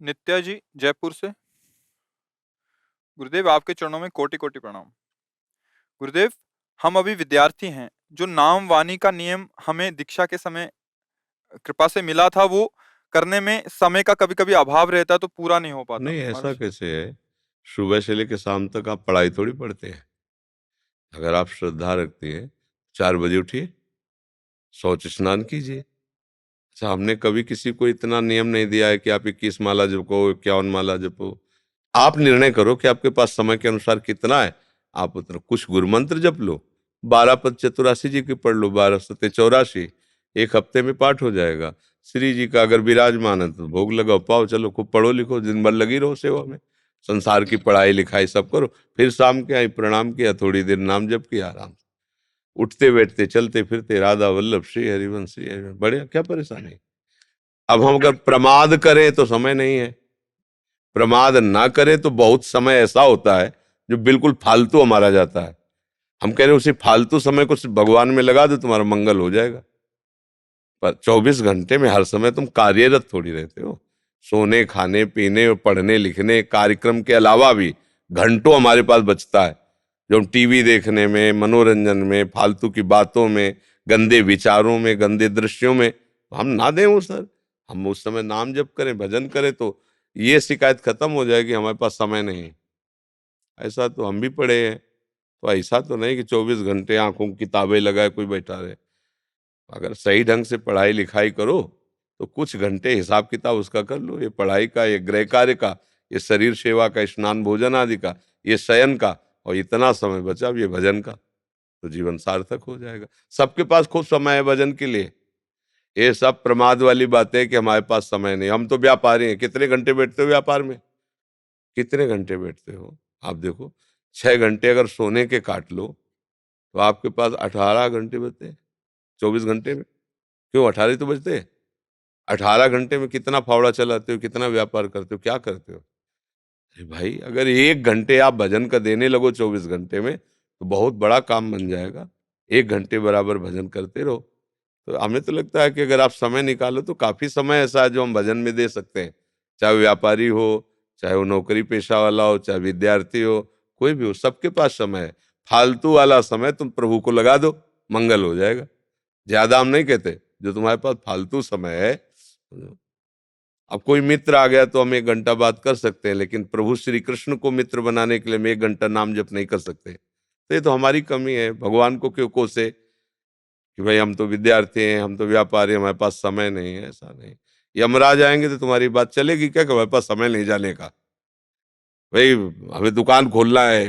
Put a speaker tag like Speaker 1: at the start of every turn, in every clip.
Speaker 1: नित्या जी जयपुर से। गुरुदेव आपके चरणों में कोटि कोटि प्रणाम। गुरुदेव, हम अभी विद्यार्थी हैं। जो नाम वाणी का नियम हमें दीक्षा के समय कृपा से मिला था, वो करने में समय का कभी कभी अभाव रहता है, तो पूरा नहीं हो पाता
Speaker 2: नहीं, ऐसा
Speaker 1: महर्षि।
Speaker 2: कैसे है? सुबह से लेकर शाम तक आप पढ़ाई थोड़ी पढ़ते हैं। अगर आप श्रद्धा रखती हैं, 4 बजे उठिए, शौच स्नान कीजिए। अच्छा, हमने कभी किसी को इतना नियम नहीं दिया है कि आप 21 माला जपो, 51 माला जपो। आप निर्णय करो कि आपके पास समय के अनुसार कितना है। आप उतना कुछ गुरु मंत्र जप लो, 12 पद चतुराशी जी की पढ़ लो, 12 सत्य 84, एक हफ्ते में पाठ हो जाएगा। श्री जी का अगर विराजमान है तो भोग लगाओ, पाओ, चलो खूब पढ़ो लिखो, दिन भर लगी रहो सेवा में। संसार की पढ़ाई लिखाई सब करो, फिर शाम के आई प्रणाम किया, थोड़ी देर नाम जप किया, आराम से उठते बैठते चलते फिरते राधा वल्लभ श्री हरिवंश श्री हरिवंश, बढ़िया, क्या परेशानी। अब हम अगर प्रमाद करें तो समय नहीं है, प्रमाद ना करें तो बहुत समय ऐसा होता है जो बिल्कुल फालतू हमारा जाता है। हम कह रहे हैं उसी फालतू समय को सिर्फ भगवान में लगा दो, तुम्हारा मंगल हो जाएगा। पर 24 घंटे में हर समय तुम कार्यरत थोड़ी रहते हो। सोने खाने पीने और पढ़ने लिखने कार्यक्रम के अलावा भी घंटों हमारे पास बचता है, जो हम टीवी देखने में, मनोरंजन में, फालतू की बातों में, गंदे विचारों में, गंदे दृश्यों में हम ना दें वो सर। हम उस समय नाम जप करें, भजन करें, तो ये शिकायत खत्म हो जाएगी हमारे पास समय नहीं। ऐसा तो हम भी पढ़े हैं। तो ऐसा तो नहीं कि 24 घंटे आंखों की किताबें लगाए कोई बैठा रहे। अगर सही ढंग से पढ़ाई लिखाई करो तो कुछ घंटे हिसाब किताब उसका कर लो, ये पढ़ाई का, ये गृह कार्य का, ये शरीर सेवा का, स्नान भोजन आदि का, ये शयन का, और इतना समय बचा अब ये भजन का, तो जीवन सार्थक हो जाएगा। सबके पास खूब समय है भजन के लिए। ये सब प्रमाद वाली बात है कि हमारे पास समय नहीं। हम तो व्यापारी हैं, कितने घंटे बैठते हो व्यापार में? कितने घंटे बैठते हो? आप देखो, 6 घंटे अगर सोने के काट लो तो आपके पास 18 घंटे बचते हैं 24 घंटे में। क्यों 18 तो बचते हैं? 18 घंटे में कितना फावड़ा चलाते हो, कितना व्यापार करते हो, क्या करते हो? अरे भाई, अगर 1 घंटे आप भजन का देने लगो 24 घंटे में तो बहुत बड़ा काम बन जाएगा। 1 घंटे बराबर भजन करते रहो। तो हमें तो लगता है कि अगर आप समय निकालो तो काफी समय ऐसा है जो हम भजन में दे सकते हैं। चाहे वो व्यापारी हो, चाहे वो नौकरी पेशा वाला हो, चाहे विद्यार्थी हो, कोई भी हो, सबके पास समय है। फालतू वाला समय तुम प्रभु को लगा दो, मंगल हो जाएगा। ज्यादा हम नहीं कहते, जो तुम्हारे पास फालतू समय है। अब कोई मित्र आ गया तो हम 1 घंटा बात कर सकते हैं, लेकिन प्रभु श्री कृष्ण को मित्र बनाने के लिए हम 1 घंटा नाम जप नहीं कर सकते। तो ये तो हमारी कमी है। भगवान को क्यों कोसे कि भाई हम तो विद्यार्थी हैं, हम तो व्यापारी, हमारे पास समय नहीं है। ऐसा नहीं। यमराज आएंगे तो तुम्हारी बात चलेगी क्या कि हमारे पास समय नहीं जाने का? भाई, हमें दुकान खोलना है,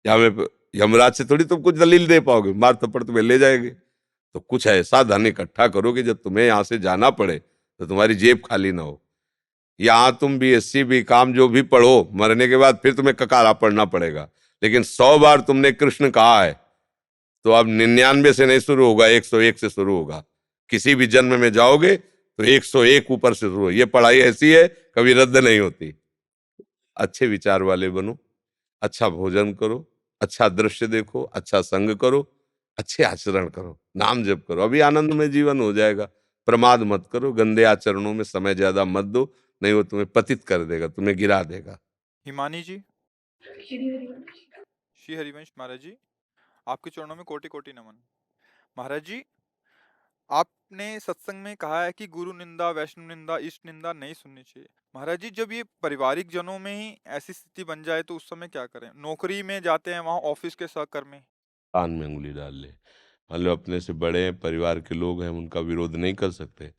Speaker 2: या हमें यमराज से थोड़ी तुम कुछ दलील दे पाओगे, मार थप्पड़ तुम्हें ले जाएंगे। तो कुछ ऐसा धन इकट्ठा करो कि जब तुम्हें यहाँ से जाना पड़े तो तुम्हारी जेब खाली ना हो। यहाँ तुम BSc BCom जो भी पढ़ो, मरने के बाद फिर तुम्हें ककारा पढ़ना पड़ेगा। लेकिन 100 बार तुमने कृष्ण कहा है तो अब 99 से नहीं शुरू होगा, 101 से शुरू होगा। किसी भी जन्म में जाओगे तो 101 ऊपर से शुरू हो। ये पढ़ाई ऐसी है, कभी रद्द नहीं होती। अच्छे विचार वाले बनो, अच्छा भोजन करो, अच्छा दृश्य देखो, अच्छा संग करो, अच्छे आचरण करो, नाम जप करो, अभी आनंद में जीवन हो जाएगा। प्रमाद मत करो, गंदे आचरणों में समय ज्यादा मत दो, नहीं वो तुम्हें पतित कर देगा, तुम्हें गिरा देगा।
Speaker 1: हिमानी जी। श्री हरिवंश महाराज जी, आपके चरणों में कोटि कोटि नमन। महाराज जी, आपने सत्संग में कहा है कि गुरु निंदा, वैष्णव निंदा, इष्ट निंदा नहीं सुननी चाहिए। महाराज जी, जब ये पारिवारिक जनों में ही ऐसी स्थिति बन जाए तो उस समय क्या करें? नौकरी में जाते हैं, वहां ऑफिस के सहकर्मी।
Speaker 2: कान में उंगली डाल ले। मान लो अपने से बड़े हैं, परिवार के लोग हैं, उनका विरोध नहीं कर सकते।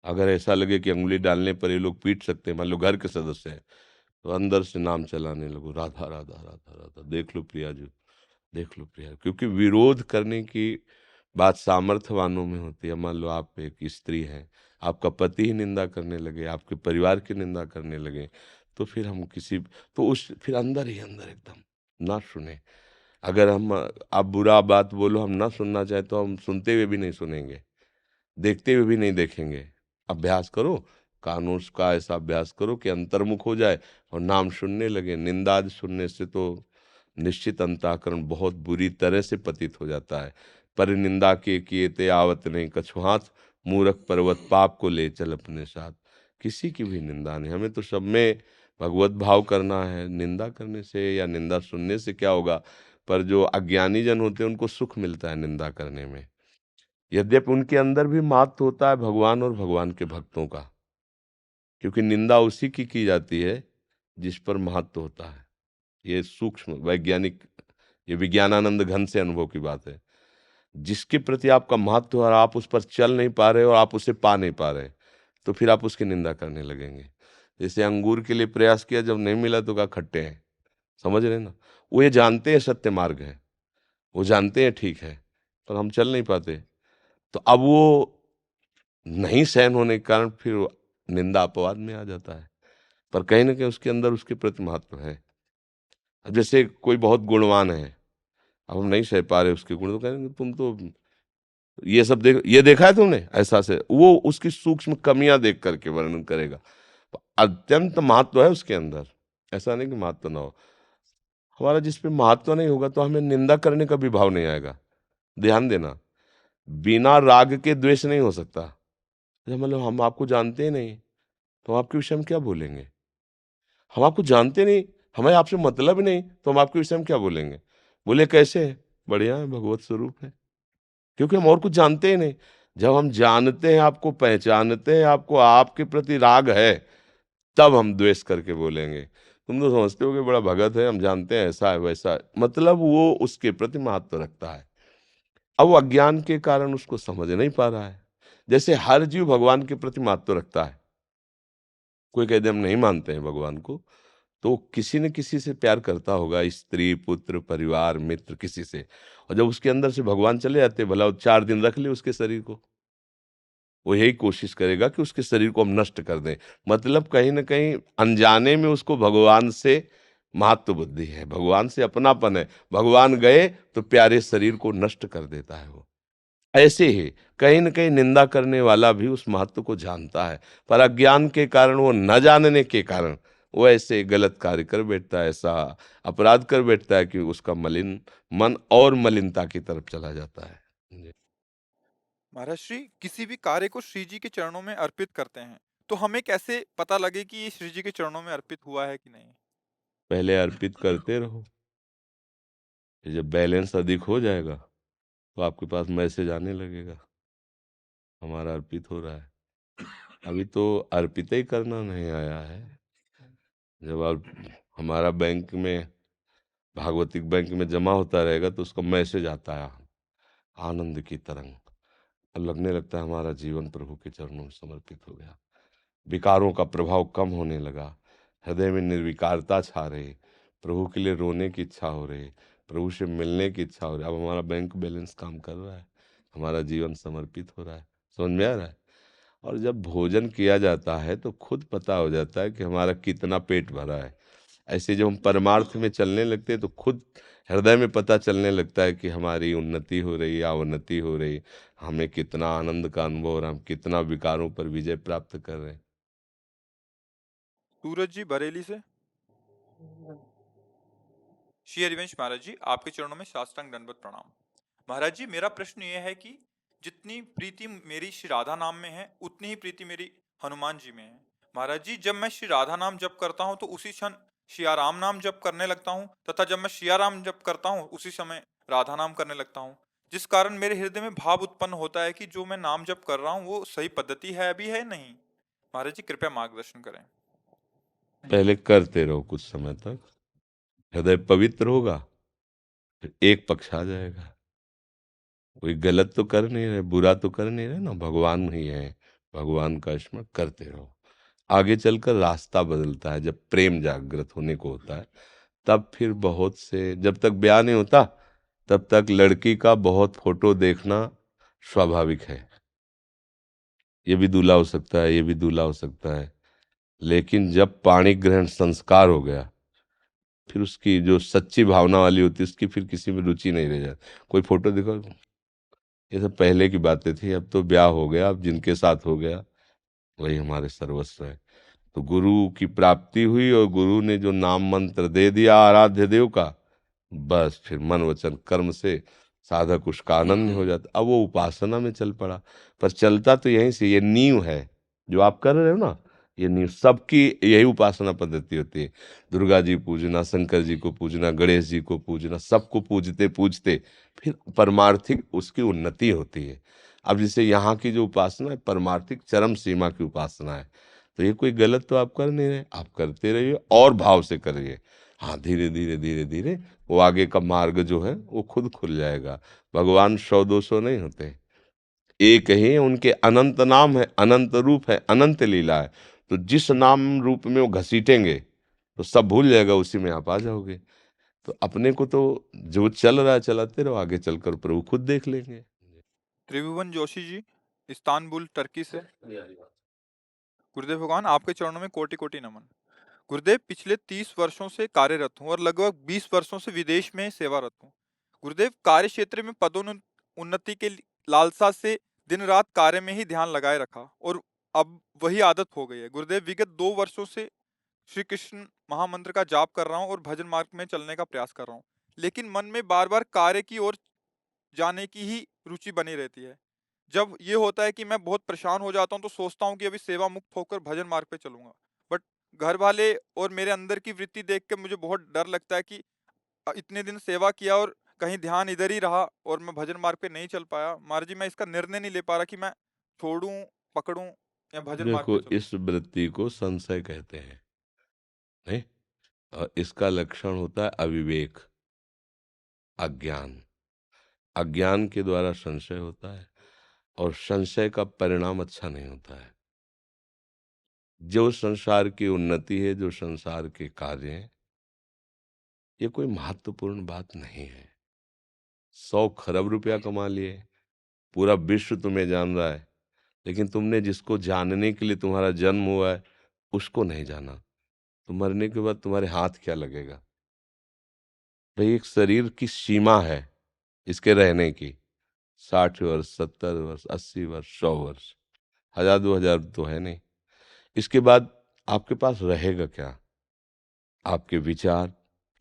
Speaker 2: अगर ऐसा लगे कि उंगली डालने पर ये लोग पीट सकते हैं, मान लो घर के सदस्य हैं, तो अंदर से नाम चलाने लगो, राधा राधा राधा राधा, देख लो प्रिया जी, देख लो प्रिया। क्योंकि विरोध करने की बात सामर्थ्यवानों में होती है। मान लो आप एक स्त्री हैं, आपका पति ही निंदा करने लगे, आपके परिवार की निंदा करने लगे, तो फिर हम किसी, तो उस फिर अंदर ही अंदर एकदम ना सुने। अगर हम, आप बुरा बात बोलो, हम ना सुनना चाहे तो हम सुनते हुए भी नहीं सुनेंगे, देखते हुए भी नहीं देखेंगे। अभ्यास करो, कानून का ऐसा अभ्यास करो कि अंतर्मुख हो जाए और नाम सुनने लगे। निंदा सुनने से तो निश्चित अंतःकरण बहुत बुरी तरह से पतित हो जाता है। पर निंदा के किए ते आवत नहीं कछु हाथ, मूरख पर्वत पाप को ले चल अपने साथ। किसी की भी निंदा नहीं। हमें तो सब में भगवत भाव करना है। निंदा करने से या निंदा सुनने से क्या होगा? पर जो अज्ञानी जन होते हैं उनको सुख मिलता है निंदा करने में। यद्यपि उनके अंदर भी महत्व होता है भगवान और भगवान के भक्तों का, क्योंकि निंदा उसी की जाती है जिस पर महत्व होता है। ये सूक्ष्म वैज्ञानिक, ये विज्ञानानंद घन से अनुभव की बात है। जिसके प्रति आपका महत्व है और आप उस पर चल नहीं पा रहे और आप उसे पा नहीं पा रहे, तो फिर आप उसकी निंदा करने लगेंगे। जैसे अंगूर के लिए प्रयास किया, जब नहीं मिला तो कहा खट्टे हैं। समझ रहे ना? वो ये जानते हैं सत्य मार्ग है, वो जानते हैं ठीक है, पर हम चल नहीं पाते। तो अब वो नहीं सहन होने के कारण फिर वो निंदा अपवाद में आ जाता है। पर कहीं ना कहीं उसके अंदर उसके प्रति महत्व है। अब जैसे कोई बहुत गुणवान है, अब हम नहीं सह पा रहे उसके गुण, तो कहेंगे तुम तो ये सब ये देखा है तुमने, ऐसा से वो उसकी सूक्ष्म कमियां देख करके वर्णन करेगा। तो अत्यंत महत्व है उसके अंदर, ऐसा नहीं कि महत्व ना हो। हमारा जिस पे महत्व नहीं होगा तो हमें निंदा करने का भी भाव नहीं आएगा। ध्यान देना, बिना राग के द्वेष नहीं हो सकता। मतलब हम आपको जानते ही नहीं, तो हम आपके विषय में क्या बोलेंगे? हम आपको जानते नहीं, हमें आपसे मतलब ही नहीं, तो हम आपके विषय में क्या बोलेंगे? बोले कैसे है? बढ़िया है, भगवत स्वरूप है। क्योंकि हम और कुछ जानते ही नहीं। जब हम जानते हैं आपको, पहचानते हैं आपको, आपके प्रति राग है, तब हम द्वेष करके बोलेंगे। तुम तो समझते हो कि बड़ा भगत है, हम जानते हैं ऐसा है वैसा है, मतलब वो उसके प्रति महत्व रखता है। अब वो अज्ञान के कारण उसको समझ नहीं पा रहा है। जैसे हर जीव भगवान के प्रति महत्व रखता है। कोई कह दे हम नहीं मानते हैं भगवान को, तो किसी न किसी से प्यार करता होगा, स्त्री, पुत्र, परिवार, मित्र, किसी से। और जब उसके अंदर से भगवान चले जाते, भला वो 4 दिन रख ले उसके शरीर को, वो यही कोशिश करेगा कि उसके शरीर को हम नष्ट कर दें। मतलब कहीं न कहीं अनजाने में उसको भगवान से महत्व बुद्धि है, भगवान से अपनापन है। भगवान गए तो प्यारे शरीर को नष्ट कर देता है वो। ऐसे ही कहीं न कहीं निंदा करने वाला भी उस महत्व को जानता है, पर अज्ञान के कारण, वो न जानने के कारण वो ऐसे गलत कार्य कर बैठता है, ऐसा अपराध कर बैठता है कि उसका मलिन मन और मलिनता की तरफ चला जाता है। जी।
Speaker 1: महाराज श्री, किसी भी कार्य को श्री जी के चरणों में अर्पित करते हैं, तो हमें कैसे पता लगे कि ये श्री जी के चरणों में अर्पित हुआ है कि नहीं?
Speaker 2: पहले अर्पित करते रहो, फिर जब बैलेंस अधिक हो जाएगा तो आपके पास मैसेज आने लगेगा, हमारा अर्पित हो रहा है। अभी तो अर्पित ही करना नहीं आया है। जब आप हमारा बैंक में, भागवतिक बैंक में जमा होता रहेगा तो उसका मैसेज आता है, आनंद की तरंग। अब लगने लगता है हमारा जीवन प्रभु के चरणों में समर्पित हो गया। विकारों का प्रभाव कम होने लगा, हृदय में निर्विकारता छा रही, प्रभु के लिए रोने की इच्छा हो रही, प्रभु से मिलने की इच्छा हो रही। अब हमारा बैंक बैलेंस काम कर रहा है, हमारा जीवन समर्पित हो रहा है। समझ में आ रहा है? और जब भोजन किया जाता है तो खुद पता हो जाता है कि हमारा कितना पेट भरा है। ऐसे जब हम परमार्थ में चलने लगते हैं तो खुद हृदय में पता चलने लगता है कि हमारी उन्नति हो रही या अवनति हो रही, हमें कितना आनंद का अनुभव हो रहा है, हम कितना विकारों पर विजय प्राप्त कर रहे हैं।
Speaker 1: सूरज जी बरेली से। श्री हरिवंश महाराज जी, आपके चरणों में साष्टांग दंडवत प्रणाम। महाराज जी, मेरा प्रश्न यह है कि जितनी प्रीति मेरी श्री राधा नाम में है, उतनी ही प्रीति मेरी हनुमान जी में है। महाराज जी, जब मैं श्री राधा नाम जप करता हूँ तो उसी क्षण श्रिया राम नाम जप करने लगता हूँ, तथा जब मैं श्रिया राम जप करता हूँ उसी समय राधा नाम करने लगता हूँ, जिस कारण मेरे हृदय में भाव उत्पन्न होता है कि जो मैं नाम जप कर रहा हूँ वो सही पद्धति है अभी है नहीं। महाराज जी, कृपया मार्गदर्शन करें।
Speaker 2: पहले करते रहो, कुछ समय तक हृदय पवित्र होगा, फिर एक पक्ष आ जाएगा। कोई गलत तो कर नहीं रहे, बुरा तो कर नहीं रहे ना, भगवान ही है। भगवान का स्मरण करते रहो। आगे चलकर रास्ता बदलता है, जब प्रेम जागृत होने को होता है तब फिर बहुत से, जब तक ब्याह नहीं होता तब तक लड़की का बहुत फोटो देखना स्वाभाविक है। ये भी दूल्हा हो सकता है, ये भी दूल्हा हो सकता है। लेकिन जब पाणी ग्रहण संस्कार हो गया, फिर उसकी जो सच्ची भावना वाली होती है उसकी फिर किसी में रुचि नहीं रह जाती। कोई फोटो देखो, ये सब पहले की बातें थी, अब तो ब्याह हो गया, अब जिनके साथ हो गया वही हमारे सर्वस्व है। तो गुरु की प्राप्ति हुई और गुरु ने जो नाम मंत्र दे दिया आराध्य देव का, बस फिर मन वचन कर्म से साधक उसका आनंद हो जाता। अब वो उपासना में चल पड़ा, पर चलता तो यहीं से, ये नींव है जो आप कर रहे हो ना, ये नहीं, सबकी यही उपासना पद्धति होती है। दुर्गा जी पूजना, शंकर जी को पूजना, गणेश जी को पूजना, सबको पूजते पूजते फिर परमार्थिक उसकी उन्नति होती है। अब जैसे यहाँ की जो उपासना है परमार्थिक चरम सीमा की उपासना है, तो ये कोई गलत तो आप कर नहीं रहे, आप करते रहिए और भाव से करिए। हाँ, धीरे धीरे धीरे धीरे वो आगे का मार्ग जो है वो खुद खुल जाएगा। भगवान 100-200 नहीं होते, एक ही उनके अनंत नाम है, अनंत रूप है, अनंत लीला है। तो जिस नाम रूप में वो घसीटेंगे तो सब भूल जाएगा, उसी में आप आ जाओगे। तो अपने को तो जो चल रहा है चलाते रहो, आगे चलकर प्रभु खुद देख लेंगे।
Speaker 1: त्रिभुवन जोशी जी, इस्तांबुल टर्की से। गुरुदेव भगवान, आपके चरणों में कोटि कोटि नमन। गुरुदेव, पिछले 30 वर्षों से कार्यरत हूँ और लगभग 20 वर्षों से विदेश में सेवारत हूँ। गुरुदेव, कार्य क्षेत्र में पदोन्नति के लालसा से दिन रात कार्य में ही ध्यान लगाए रखा और अब वही आदत हो गई है। गुरुदेव, विगत 2 वर्षों से श्री कृष्ण महामंत्र का जाप कर रहा हूँ और भजन मार्ग में चलने का प्रयास कर रहा हूँ, लेकिन मन में बार बार कार्य की ओर जाने की ही रुचि बनी रहती है। जब ये होता है कि मैं बहुत परेशान हो जाता हूँ तो सोचता हूँ कि अभी सेवा मुक्त होकर भजन मार्ग पे चलूंगा, बट घर वाले और मेरे अंदर की वृत्ति देख के मुझे बहुत डर लगता है कि इतने दिन सेवा किया और कहीं ध्यान इधर ही रहा और मैं भजन मार्ग पे नहीं चल पाया। महाराज जी, मैं इसका निर्णय नहीं ले पा रहा कि मैं छोड़ूं, पकड़ूं या भजन मार्ग पे
Speaker 2: देखो,
Speaker 1: चलूं।
Speaker 2: इस वृत्ति को संशय कहते हैं, नहीं? और इसका लक्षण होता है अविवेक, अज्ञान। अज्ञान के द्वारा संशय होता है और संशय का परिणाम अच्छा नहीं होता है। जो संसार की उन्नति है, जो संसार के कार्य हैं, ये कोई महत्वपूर्ण बात नहीं है। 100 खरब रुपया कमा लिए, पूरा विश्व तुम्हें जान रहा है, लेकिन तुमने जिसको जानने के लिए तुम्हारा जन्म हुआ है उसको नहीं जाना, तो मरने के बाद तुम्हारे हाथ क्या लगेगा? भाई, एक शरीर की सीमा है इसके रहने की, 60 वर्ष, 70 वर्ष, 80 वर्ष, 100 वर्ष, 1000-2000 तो है नहीं। इसके बाद आपके पास रहेगा क्या? आपके विचार,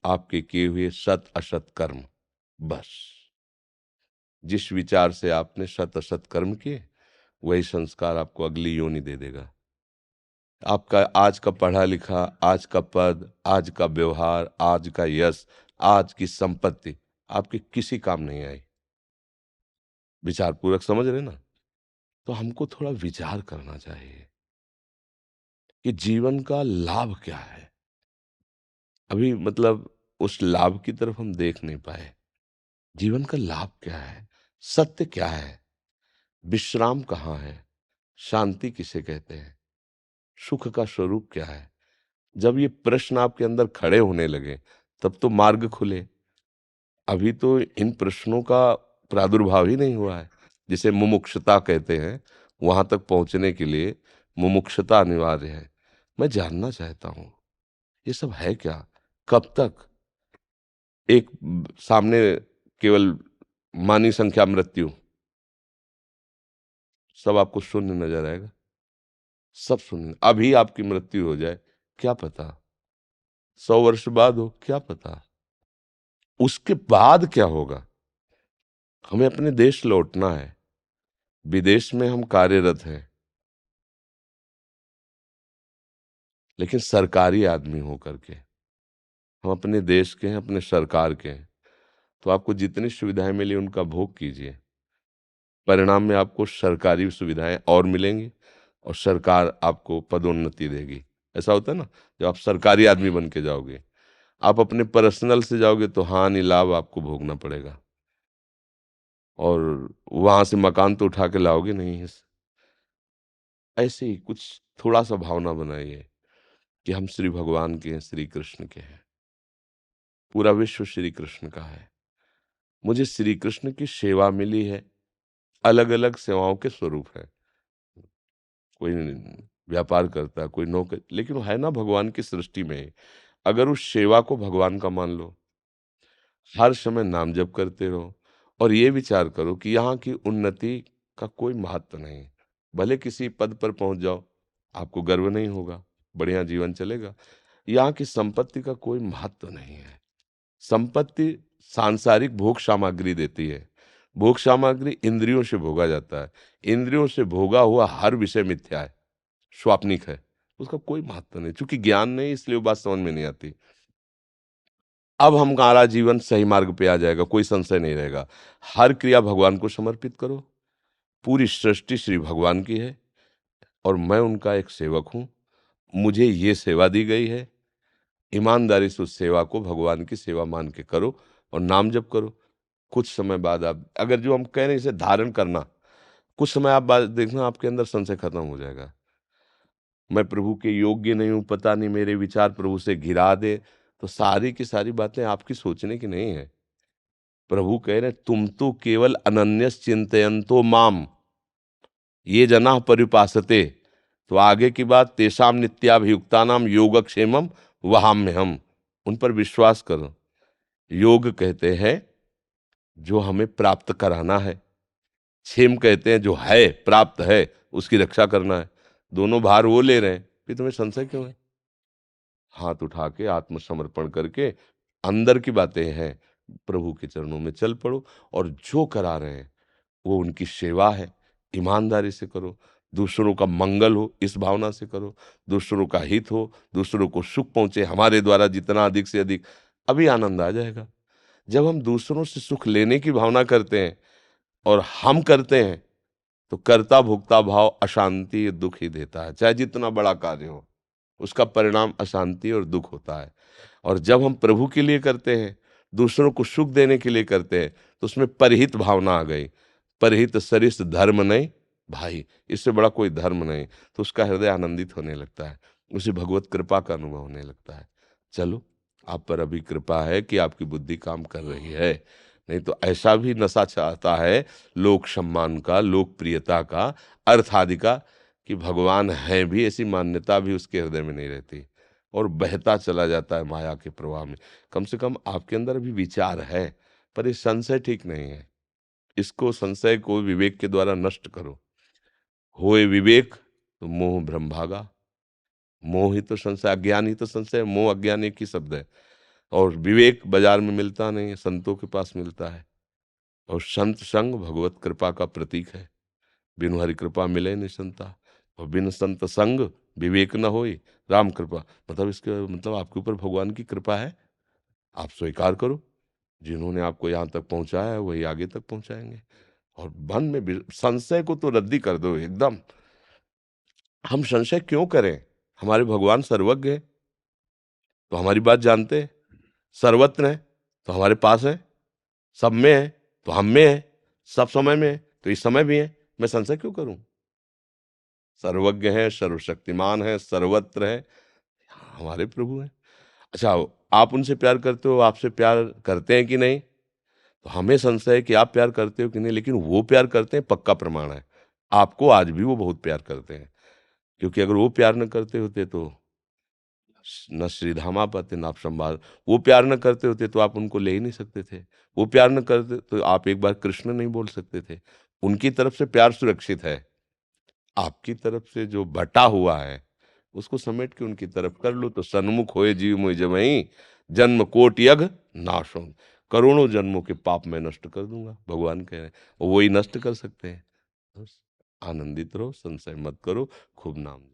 Speaker 2: आपके किए हुए सत असत कर्म, बस। जिस विचार से आपने सत असत कर्म किए, वही संस्कार आपको अगली योनि दे देगा। आपका आज का पढ़ा लिखा, आज का पद, आज का व्यवहार, आज का यश, आज की संपत्ति आपके किसी काम नहीं आई। विचार पूर्वक समझ रहे ना? तो हमको थोड़ा विचार करना चाहिए कि जीवन का लाभ क्या है। अभी मतलब उस लाभ की तरफ हम देख नहीं पाए। जीवन का लाभ क्या है? सत्य क्या है? विश्राम कहाँ है? शांति किसे कहते हैं? सुख का स्वरूप क्या है? जब ये प्रश्न आपके अंदर खड़े होने लगे, तब तो मार्ग खुले। अभी तो इन प्रश्नों का प्रादुर्भाव ही नहीं हुआ है। जिसे मुमुक्षुता कहते हैं, वहां तक पहुंचने के लिए मुमुक्षुता अनिवार्य है। मैं जानना चाहता हूं, ये सब है क्या? कब तक? एक सामने केवल मानी संख्या मृत्यु, सब आपको शून्य नजर आएगा, सब शून्य। अभी आपकी मृत्यु हो जाए, क्या पता 100 वर्ष बाद हो, क्या पता उसके बाद क्या होगा। हमें अपने देश लौटना है, विदेश में हम कार्यरत हैं, लेकिन सरकारी आदमी होकर के हम अपने देश के हैं, अपने सरकार के हैं। तो आपको जितनी सुविधाएं मिली उनका भोग कीजिए। परिणाम में आपको सरकारी सुविधाएं और मिलेंगी और सरकार आपको पदोन्नति देगी। ऐसा होता है ना, जब आप सरकारी आदमी बन के जाओगे, आप अपने पर्सनल से जाओगे तो हानि लाभ आपको भोगना पड़ेगा, और वहां से मकान तो उठा के लाओगे नहीं। ऐसे ही कुछ थोड़ा सा भावना बनाइए कि हम श्री भगवान के हैं, श्री कृष्ण के हैं, पूरा विश्व श्री कृष्ण का है। मुझे श्री कृष्ण की सेवा मिली है। अलग अलग सेवाओं के स्वरूप है, कोई व्यापार करता है, कोई नौकरी, लेकिन वो है ना भगवान की सृष्टि में। अगर उस सेवा को भगवान का मान लो, हर समय नाम जप करते रहो और ये विचार करो कि यहाँ की उन्नति का कोई महत्व नहीं। भले किसी पद पर पहुंच जाओ, आपको गर्व नहीं होगा, बढ़िया जीवन चलेगा। यहाँ की संपत्ति का कोई महत्व नहीं है। संपत्ति सांसारिक भोग सामग्री देती है। भोग सामग्री इंद्रियों से भोगा जाता है। इंद्रियों से भोगा हुआ हर विषय मिथ्या है, स्वाप्निक है। उसका कोई महत्व नहीं, क्योंकि ज्ञान नहीं, इसलिए वो बात समझ में नहीं आती। अब हमारा जीवन सही मार्ग पे आ जाएगा, कोई संशय नहीं रहेगा। हर क्रिया भगवान को समर्पित करो। पूरी सृष्टि श्री भगवान की है और मैं उनका एक सेवक हूँ। मुझे ये सेवा दी गई है, ईमानदारी से उस सेवा को भगवान की सेवा मान के करो और नाम जप करो। कुछ समय बाद आप, अगर जो हम कह रहे हैं इसे धारण करना, कुछ समय आप बाद देखना आपके अंदर संशय खत्म हो जाएगा। मैं प्रभु के योग्य नहीं हूं, पता नहीं मेरे विचार प्रभु से घिरा दे, तो सारी की सारी बातें आपकी सोचने की नहीं है। प्रभु कह रहे तुम तो केवल अनन्यस चिंतयन्तो माम ये जना परिपासते, तो आगे की बात तेषाम नित्याभियुक्ता नाम योगक्षेमम वहाम्य हम, उन पर विश्वास करो। योग कहते हैं जो हमें प्राप्त कराना है, क्षेम कहते हैं जो है प्राप्त है उसकी रक्षा करना है। दोनों भार वो ले रहे हैं, फिर तुम्हें संशय क्यों है? हाथ उठा के आत्मसमर्पण करके अंदर की बातें हैं, प्रभु के चरणों में चल पड़ो और जो करा रहे हैं वो उनकी सेवा है, ईमानदारी से करो। दूसरों का मंगल हो इस भावना से करो, दूसरों का हित हो, दूसरों को सुख पहुंचे हमारे द्वारा जितना अधिक से अधिक, अभी आनंद आ जाएगा। जब हम दूसरों से सुख लेने की भावना करते हैं और हम करते हैं तो कर्ता भोक्ता भाव अशांति दुख ही देता है। चाहे जितना बड़ा कार्य हो उसका परिणाम अशांति और दुख होता है। और जब हम प्रभु के लिए करते हैं, दूसरों को सुख देने के लिए करते हैं, तो उसमें परहित भावना आ गई। परहित सरिस धर्म नहीं भाई, इससे बड़ा कोई धर्म नहीं। तो उसका हृदय आनंदित होने लगता है, उसे भगवत कृपा का अनुभव होने लगता है। चलो, आप पर अभी कृपा है कि आपकी बुद्धि काम कर रही है, नहीं तो ऐसा भी नशा चाहता है लोक सम्मान का, लोकप्रियता का, अर्थ आदि का, कि भगवान है भी ऐसी मान्यता भी उसके हृदय में नहीं रहती और बहता चला जाता है माया के प्रवाह में। कम से कम आपके अंदर भी विचार है, पर ये संशय ठीक नहीं है। इसको, संशय को विवेक के द्वारा नष्ट करो। होए विवेक तो मोह भ्रम भागा। मोह ही तो संशय, अज्ञान ही तो संशय, मोह अज्ञान एक ही शब्द है। और विवेक बाजार में मिलता नहीं है, संतों के पास मिलता है। और संत संग भगवत कृपा का प्रतीक है। बिनु हरि कृपा मिले नहीं संता, और बिन संत संग विवेक न होई राम कृपा। मतलब इसके मतलब आपके ऊपर भगवान की कृपा है, आप स्वीकार करो। जिन्होंने आपको यहाँ तक पहुंचाया है वही आगे तक पहुंचाएंगे। और मन में संशय को तो रद्दी कर दो एकदम। हम संशय क्यों करें? हमारे भगवान सर्वज्ञ है तो हमारी बात जानते हैं, सर्वत्र है तो हमारे पास है, सब में है तो हम में है, सब समय में है तो इस समय भी है। मैं संशय क्यों करूं? सर्वज्ञ है, सर्वशक्तिमान है, सर्वत्र है, हमारे प्रभु हैं। अच्छा, आप उनसे प्यार करते हो, आपसे प्यार करते हैं कि नहीं? तो हमें संशय है कि आप प्यार करते हो कि नहीं, लेकिन वो प्यार करते हैं पक्का प्रमाण है। आपको आज भी वो बहुत प्यार करते हैं, क्योंकि अगर वो प्यार न करते होते तो न श्रीधामापति न आप संभाल। वो प्यार न करते होते तो आप उनको ले ही नहीं सकते थे। वो प्यार न करते तो आप एक बार कृष्ण नहीं बोल सकते थे। उनकी तरफ से प्यार सुरक्षित है, आपकी तरफ से जो बटा हुआ है उसको समेट के उनकी तरफ कर लो तो सन्मुख होए जीव मुझ जमई, जन्म कोटि यज्ञ नाश हो। करोड़ों जन्मों के पाप मैं नष्ट कर दूंगा, भगवान कह रहे हैं, और वही नष्ट कर सकते हैं। बस आनंदित रहो, संशय मत करो, खूब नाम